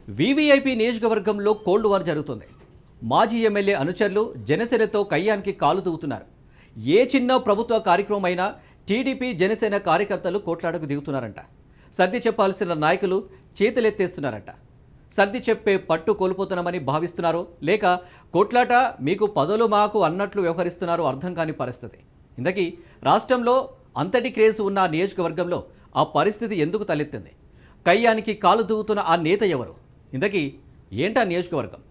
VVIP నియోజకవర్గంలో cold war జరుగుతుంది. మాజీ ఎమ్మెల్యే అనుచరులు జనసేనతో కయ్యానికి కాలు దూవుతున్నారు. ఏ చిన్న ప్రభుత్వ కార్యక్రమం అయినా టీడీపీ జనసేన కార్యకర్తలు కోట్లాడకు దిగుతున్నారంట. సర్ది చెప్పాల్సిన నాయకులు చేతులెత్తేస్తున్నారంట. సర్ది చెప్పే పట్టు కోల్పోతున్నామని భావిస్తున్నారో లేక కోట్లాట మీకు పదవులు మాకు అన్నట్లు వ్యవహరిస్తున్నారో అర్థం కాని పరిస్థితి. ఇంతకీ రాష్ట్రంలో అంతటి క్రేజ్ ఉన్న నియోజకవర్గంలో ఆ పరిస్థితి ఎందుకు తలెత్తింది? కయ్యానికి కాలు దూవుతున్న ఆ నేత ఎవరు? ఇంతకీ ఏంటా నియోజకవర్గం?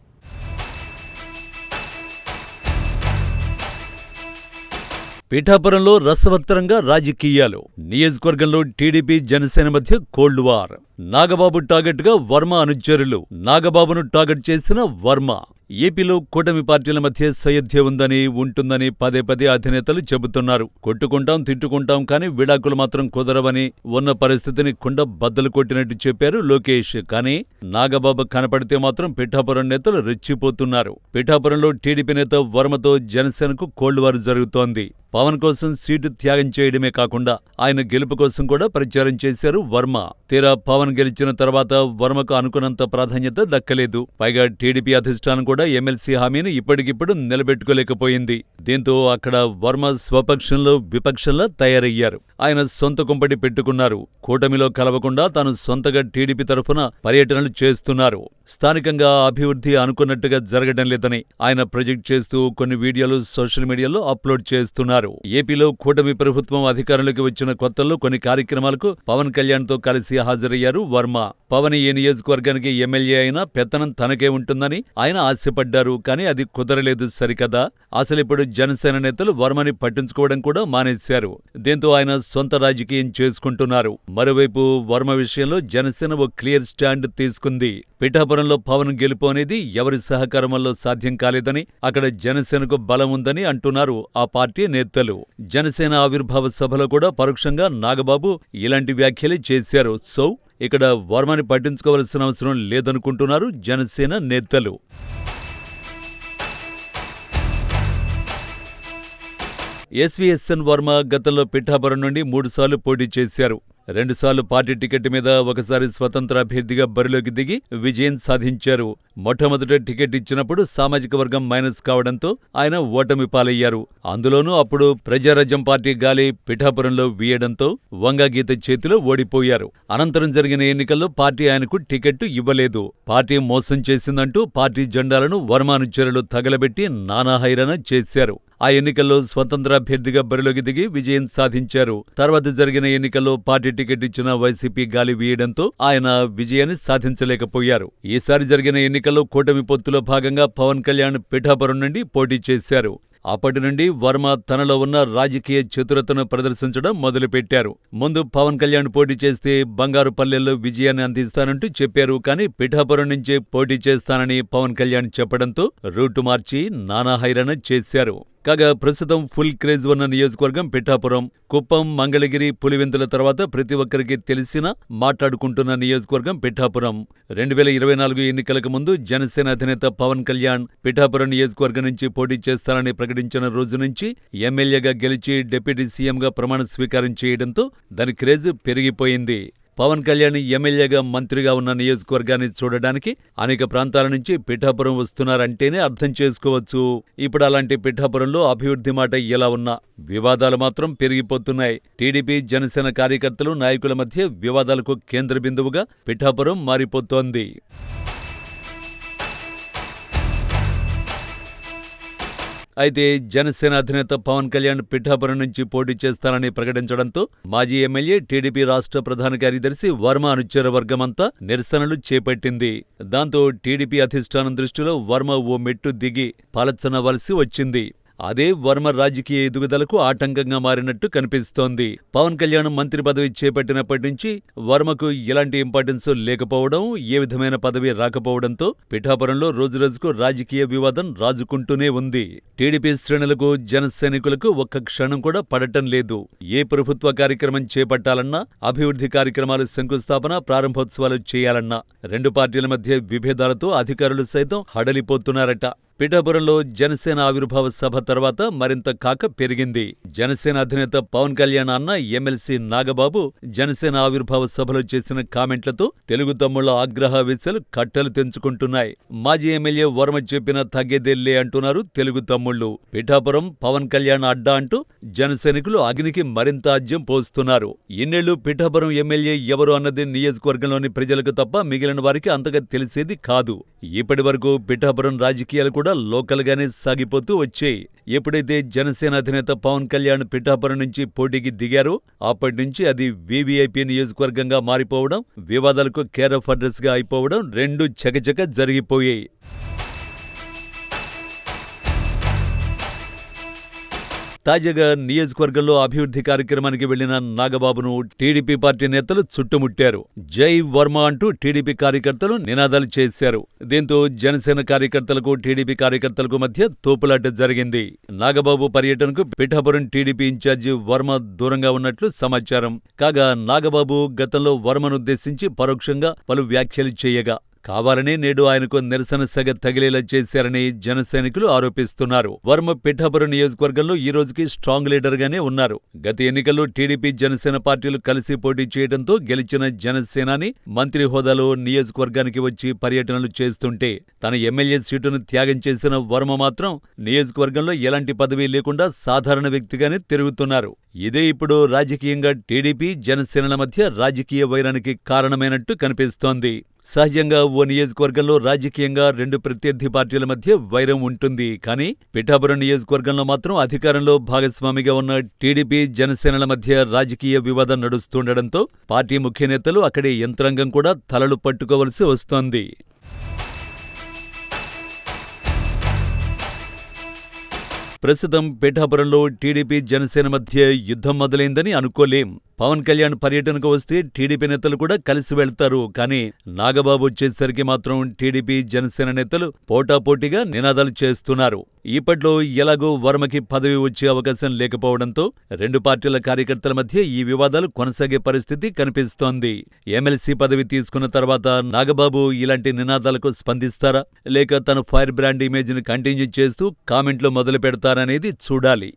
పిఠాపురంలో రసవత్తరంగా రాజకీయాలు. నియోజకవర్గంలో టీడీపీ జనసేన మధ్య కోల్డ్ వార్. నాగబాబు టార్గెట్గా వర్మ అనుచరులు. నాగబాబును టార్గెట్ చేసిన వర్మ. ఏపీలో కూటమి పార్టీల మధ్య సయోధ్య ఉంటుందని పదే పదే అధినేతలు చెబుతున్నారు. కొట్టుకుంటాం, తిట్టుకుంటాం, కానీ విడాకులు మాత్రం కుదరవని ఉన్న పరిస్థితిని కుండ బద్దలు కొట్టినట్టు చెప్పారు లోకేష్. కానీ నాగబాబు కనపడితే మాత్రం పిఠాపురం నేతలు రెచ్చిపోతున్నారు. పిఠాపురంలో టీడీపీ నేత వర్మతో జనసేనకు కోల్డ్ వార్ జరుగుతోంది. పవన్ కోసం సీటు త్యాగం చేయడమే కాకుండా ఆయన గెలుపు కోసం కూడా ప్రచారం చేశారు వర్మ. తీరా పవన్ గెలిచిన తర్వాత వర్మకు అనుకున్నంత ప్రాధాన్యత దక్కలేదు. పైగా టీడీపీ అధిష్టానం కూడా ఎమ్మెల్సీ హామీని ఇప్పటికిప్పుడు నిలబెట్టుకోలేకపోయింది. దీంతో అక్కడ వర్మ స్వపక్షంలో విపక్షంలా తయారయ్యారు. ఆయన సొంత కుంపటి పెట్టుకున్నారు. కూటమిలో కలవకుండా తాను సొంతగా టీడీపీ తరఫున పర్యటనలు చేస్తున్నారు. స్థానికంగా అభివృద్ధి అనుకున్నట్టుగా జరగడం లేదని ఆయన ప్రొజెక్ట్ చేస్తూ కొన్ని వీడియోలు సోషల్ మీడియాలో అప్లోడ్ చేస్తున్నారు. ఏపీలో కూటమి ప్రభుత్వం అధికారంలోకి వచ్చిన కొత్తల్లో కొన్ని కార్యక్రమాలకు పవన్ కళ్యాణ్ తో కలిసి హాజరయ్యారు వర్మ. పవన్ ఏ నియోజకవర్గానికి ఎమ్మెల్యే అయినా పెత్తనం తనకే ఉంటుందని ఆయన ఆశపడ్డారు. కానీ అది కుదరలేదు సరికదా. అసలిప్పుడు జనసేన నేతలు వర్మని పట్టించుకోవడం కూడా మానేశారు. దీంతో ఆయన సొంత రాజకీయం చేసుకుంటున్నారు. మరోవైపు వర్మ విషయంలో జనసేన ఓ క్లియర్ స్టాండ్ తీసుకుంది. పిఠాపురంలో పవన్ గెలుపు అనేది ఎవరి సహకారం వల్ల సాధ్యం కాలేదని, అక్కడ జనసేనకు బలం ఉందని అంటున్నారు ఆ పార్టీ నేతలు. జనసేన ఆవిర్భావ సభలో కూడా పరోక్షంగా నాగబాబు ఇలాంటి వ్యాఖ్యలే చేశారు. సో ఇక్కడ వర్మని పట్టించుకోవలసిన అవసరం లేదనుకుంటున్నారు జనసేన నేతలు. ఎస్వీఎస్ఎన్ వర్మ గతంలో పిఠాపురం నుండి 3 సార్లు పోటీ చేశారు. 2 సార్లు పార్టీ టికెట్ మీద, ఒకసారి స్వతంత్ర అభ్యర్థిగా బరిలోకి దిగి విజయం సాధించారు. మొట్టమొదట టికెట్ ఇచ్చినప్పుడు సామాజిక వర్గం మైనస్ కావడంతో ఆయన ఓటమి పాలయ్యారు. అందులోనూ అప్పుడు ప్రజారాజ్యం పార్టీ గాలి పిఠాపురంలో వీయడంతో వంగగీత చేతిలో ఓడిపోయారు. అనంతరం జరిగిన ఎన్నికల్లో పార్టీ ఆయనకు టికెట్టు ఇవ్వలేదు. పార్టీ మోసం చేసిందంటూ పార్టీ జెండాలను వర్మ అనుచరులు తగలబెట్టి నానా హైరాణ చేశారు. ఆ ఎన్నికల్లో స్వతంత్ర అభ్యర్థిగా బరిలోకి దిగి విజయం సాధించారు. తర్వాత జరిగిన ఎన్నికల్లో పార్టీ టికెట్ ఇచ్చిన వైసీపీ గాలి వీయడంతో ఆయన విజయాన్ని సాధించలేకపోయారు. ఈసారి జరిగిన ఎన్నికల్లో కూటమి పొత్తులో భాగంగా పవన్ కళ్యాణ్ పిఠాపురం నుండి పోటీ చేశారు. అప్పటి నుండి వర్మ తనలో ఉన్న రాజకీయ చతురతను ప్రదర్శించడం మొదలుపెట్టారు. ముందు పవన్ కళ్యాణ్ పోటీ చేస్తే బంగారు పల్లెల్లో విజయాన్ని అందిస్తానంటూ చెప్పారు. కానీ పిఠాపురం నుంచే పోటీ చేస్తానని పవన్ కళ్యాణ్ చెప్పడంతో రూటు మార్చి నానా హైరాణ చేశారు. కాగా ప్రస్తుతం ఫుల్ క్రేజ్ ఉన్న నియోజకవర్గం పిఠాపురం. కుప్పం, మంగళగిరి, పులివెందుల తర్వాత ప్రతి ఒక్కరికి తెలిసిన, మాట్లాడుకుంటున్న నియోజకవర్గం పిఠాపురం. 2024 ఎన్నికలకు ముందు జనసేన అధినేత పవన్ కళ్యాణ్ పిఠాపురం నియోజకవర్గం నుంచి పోటీ చేస్తానని ప్రకటించిన రోజు నుంచి ఎమ్మెల్యేగా గెలిచి డిప్యూటీ సీఎంగా ప్రమాణ స్వీకారం చేయడంతో దాని క్రేజ్ పెరిగిపోయింది. పవన్ కళ్యాణ్ ఎమ్మెల్యేగా, మంత్రిగా ఉన్న నియోజకవర్గాన్ని చూడడానికి అనేక ప్రాంతాల నుంచి పిఠాపురం వస్తున్నారంటేనే అర్థం చేసుకోవచ్చు. ఇప్పుడు అలాంటి పిఠాపురంలో అభివృద్ధి మాట ఎలా ఉన్నా వివాదాలు మాత్రం పెరిగిపోతున్నాయి. టీడీపీ జనసేన కార్యకర్తలు, నాయకుల మధ్య వివాదాలకు కేంద్ర బిందువుగా పిఠాపురం మారిపోతోంది. అయితే జనసేన అధినేత పవన్ కళ్యాణ్ పిఠాపురం నుంచి పోటీ చేస్తానని ప్రకటించడంతో మాజీ ఎమ్మెల్యే, టీడీపీ రాష్ట్ర ప్రధాన కార్యదర్శి వర్మ అనుచర వర్గమంతా నిరసనలు చేపట్టింది. దాంతో టీడీపీ అధిష్టానం దృష్టిలో వర్మ ఓ మెట్టు దిగి పలచనవలసి వచ్చింది. అదే వర్మ రాజకీయ ఎదుగుదలకు ఆటంకంగా మారినట్టు కనిపిస్తోంది. పవన్ కళ్యాణ్ మంత్రి పదవి చేపట్టినప్పటి నుంచి వర్మకు ఎలాంటి ఇంపార్టెన్స్ లేకపోవడం, ఏ విధమైన పదవి రాకపోవడంతో పిఠాపురంలో రోజురోజుకు రాజకీయ వివాదం రాజుకుంటూనే ఉంది. టీడీపీ శ్రేణులకు, జన సైనికులకు ఒక్క క్షణం కూడా పడటం లేదు. ఏ ప్రభుత్వ కార్యక్రమం చేపట్టాలన్నా, అభివృద్ధి కార్యక్రమాలు శంకుస్థాపన, ప్రారంభోత్సవాలు చేయాలన్నా 2 పార్టీల మధ్య విభేదాలతో అధికారులు సైతం హడలిపోతున్నారట. పిఠాపురంలో జనసేన ఆవిర్భావ సభ తర్వాత మరింత కాక పెరిగింది. జనసేన అధినేత పవన్ కళ్యాణ్ అన్న ఎమ్మెల్సీ నాగబాబు జనసేన ఆవిర్భావ సభలో చేసిన కామెంట్లతో తెలుగు తమ్ముళ్ల ఆగ్రహావేశాలు కట్టలు తెంచుకుంటున్నాయి. మాజీ ఎమ్మెల్యే వర్మ చెప్పిన తగ్గేదేల్లే అంటున్నారు తెలుగు తమ్ముళ్లు. పిఠాపురం పవన్ కళ్యాణ్ అడ్డా అంటూ జనసైనికులు అగ్నికి మరింత ఆజ్యం పోస్తున్నారు. ఇన్నేళ్లు పిఠాపురం ఎమ్మెల్యే ఎవరు అన్నది నియోజకవర్గంలోని ప్రజలకు తప్ప మిగిలిన వారికి అంతగా తెలిసేది కాదు. ఇప్పటి వరకు పిఠాపురం రాజకీయాలు కూడా లోకల్ గానే సాగిపోతూ వచ్చాయి. ఎప్పుడైతే జనసేన అధినేత పవన్ కళ్యాణ్ పిఠాపురం నుంచి పోటీకి దిగారో అప్పటి నుంచి అది వీవీఐపీ నియోజకవర్గంగా మారిపోవడం, వివాదాలకు కేర్ ఆఫ్ అడ్రస్ గా అయిపోవడం రెండు చకచక జరిగిపోయాయి. తాజాగా నియోజకవర్గంలో అభివృద్ధి కార్యక్రమానికి వెళ్లిన నాగబాబును టీడీపీ పార్టీ నేతలు చుట్టుముట్టారు. జై వర్మ అంటూ టీడీపీ కార్యకర్తలు నినాదాలు చేశారు. దీంతో జనసేన కార్యకర్తలకు టీడీపీ కార్యకర్తలకు మధ్య తోపులాట జరిగింది. నాగబాబు పర్యటనకు పిఠాపురం టీడీపీ ఇన్ఛార్జి వర్మ దూరంగా ఉన్నట్లు సమాచారం. కాగా నాగబాబు గతంలో వర్మనుద్దేశించి పరోక్షంగా పలు వ్యాఖ్యలు చేయగా కావాలనే నేడు ఆయనకు నిరసన సెగ తగిలేలా చేశారని జనసైనికులు ఆరోపిస్తున్నారు. వర్మ పిఠాపురం నియోజకవర్గంలో ఈ రోజుకి స్ట్రాంగ్ లీడర్ గానే ఉన్నారు. గత ఎన్నికల్లో టీడీపీ జనసేన పార్టీలు కలిసి పోటీ చేయడంతో గెలిచిన జనసేనాని మంత్రి హోదాలో నియోజకవర్గానికి వచ్చి పర్యటనలు చేస్తుంటే తన ఎమ్మెల్యే సీటును త్యాగం చేసిన వర్మ మాత్రం నియోజకవర్గంలో ఎలాంటి పదవీ లేకుండా సాధారణ వ్యక్తిగానే తిరుగుతున్నారు. ఇదే ఇప్పుడు రాజకీయంగా టీడీపీ జనసేనల మధ్య రాజకీయ వైరానికి కారణమైనట్టు కనిపిస్తోంది. సహజంగా ఓ నియోజకవర్గంలో రాజకీయంగా రెండు ప్రత్యర్థి పార్టీల మధ్య వైరం ఉంటుంది. కానీ పిఠాపురం నియోజకవర్గంలో మాత్రం అధికారంలో భాగస్వామిగా ఉన్న టీడీపీ జనసేనల మధ్య రాజకీయ వివాదం నడుస్తుండటంతో పార్టీ ముఖ్య నేతలు అక్కడి యంత్రాంగం కూడా తలలు పట్టుకోవలసి వస్తోంది. ప్రస్తుతం పిఠాపురంలో టీడీపీ జనసేన మధ్య యుద్ధం మొదలైందని అనుకోలేం. పవన్ కళ్యాణ్ పర్యటనకు వస్తే టీడీపీ నేతలు కూడా కలిసి వెళ్తారు. కానీ నాగబాబు వచ్చేసరికి మాత్రం టీడీపీ జనసేన నేతలు పోటాపోటీగా నినాదాలు చేస్తున్నారు. ఇప్పట్లో ఎలాగో వర్మకి పదవి వచ్చే అవకాశం లేకపోవడంతో రెండు పార్టీల కార్యకర్తల మధ్య ఈ వివాదాలు కొనసాగే పరిస్థితి కనిపిస్తోంది. ఎమ్మెల్సీ పదవి తీసుకున్న తర్వాత నాగబాబు ఇలాంటి నినాదాలకు స్పందిస్తారా, లేక తన ఫైర్ బ్రాండ్ ఇమేజ్ని కంటిన్యూ చేస్తూ కామెంట్లు మొదలు పెడతారనేది చూడాలి.